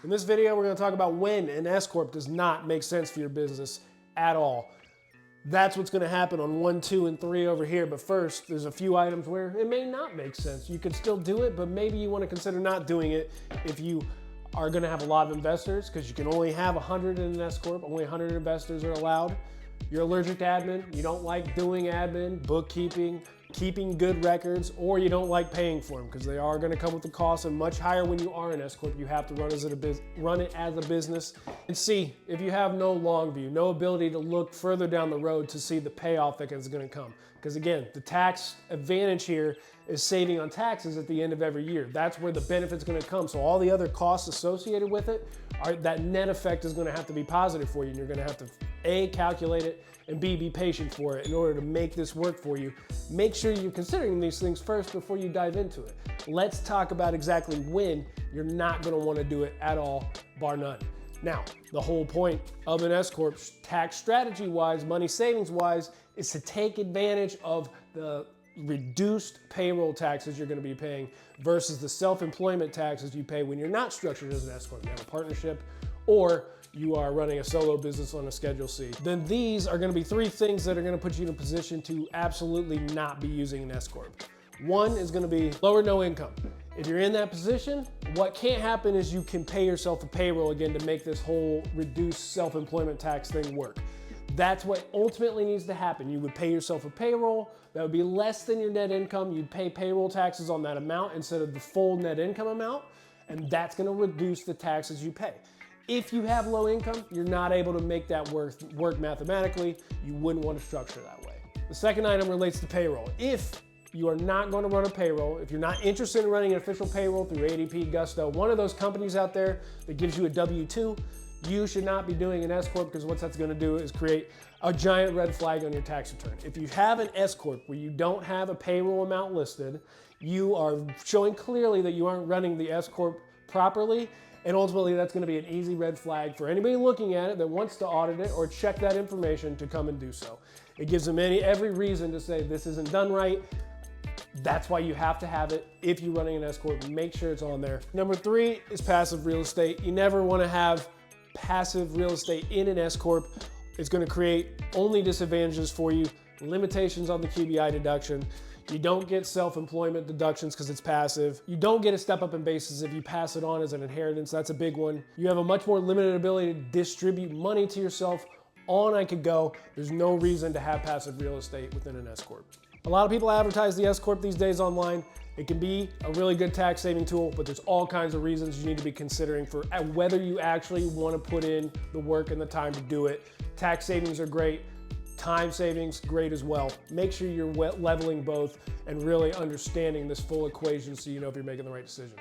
In this video, we're going to talk about when an S-Corp does not make sense for your business at all. That's what's going to happen on 1, 2, and 3 over here. But first, there's a few items where it may not make sense. You could still do it, but maybe you want to consider not doing it if you are going to have a lot of investors, because you can only have 100 in an S-Corp. Only 100 investors are allowed. You're allergic to admin. You don't like doing admin, bookkeeping, keeping good records, or you don't like paying for them because they are going to come with a cost and much higher when you are an S-Corp. You have to run it as a business. And C, if you have no long view, no ability to look further down the road to see the payoff that is going to come. Because again, the tax advantage here is saving on taxes at the end of every year. That's where the benefit's going to come. So all the other costs associated with it, that net effect is going to have to be positive for you. And you're going to have to A, calculate it, and B, be patient for it in order to make this work for you. Make sure you're considering these things first before you dive into it. Let's talk about exactly when you're not going to want to do it at all, bar none. Now, the whole point of an S-Corp, tax strategy-wise, money savings-wise, is to take advantage of the reduced payroll taxes you're going to be paying versus the self-employment taxes you pay when you're not structured as an S-Corp. You have a partnership or you are running a solo business on a Schedule C. Then these are going to be 3 things that are going to put you in a position to absolutely not be using an S-Corp. One is going to be low or no income. If you're in that position, what can't happen is you can pay yourself a payroll again to make this whole reduced self-employment tax thing work. That's what ultimately needs to happen. You would pay yourself a payroll that would be less than your net income. You'd pay payroll taxes on that amount instead of the full net income amount, and that's going to reduce the taxes you pay. If you have low income, you're not able to make that work mathematically. You wouldn't want to structure that way. The second item relates to payroll. If you are not going to run a payroll, if you're not interested in running an official payroll through ADP, Gusto, one of those companies out there that gives you a W-2, you should not be doing an S-Corp, because what that's going to do is create a giant red flag on your tax return. If you have an S-Corp where you don't have a payroll amount listed, you are showing clearly that you aren't running the S-Corp properly, and ultimately that's going to be an easy red flag for anybody looking at it that wants to audit it or check that information to come and do so. It gives them every reason to say this isn't done right. That's why you have to have it. If you're running an S-Corp, make sure it's on there. Number 3 is passive real estate. You never want to have passive real estate in an S-Corp. It's going to create only disadvantages for you, limitations on the QBI deduction. You don't get self-employment deductions because it's passive. You don't get a step up in basis if you pass it on as an inheritance. That's a big one. You have a much more limited ability to distribute money to yourself on I Could Go. There's no reason to have passive real estate within an S-Corp. A lot of people advertise the S-Corp these days online. It can be a really good tax saving tool, but there's all kinds of reasons you need to be considering for whether you actually want to put in the work and the time to do it. Tax savings are great. Time savings, great as well. Make sure you're leveling both and really understanding this full equation so you know if you're making the right decision.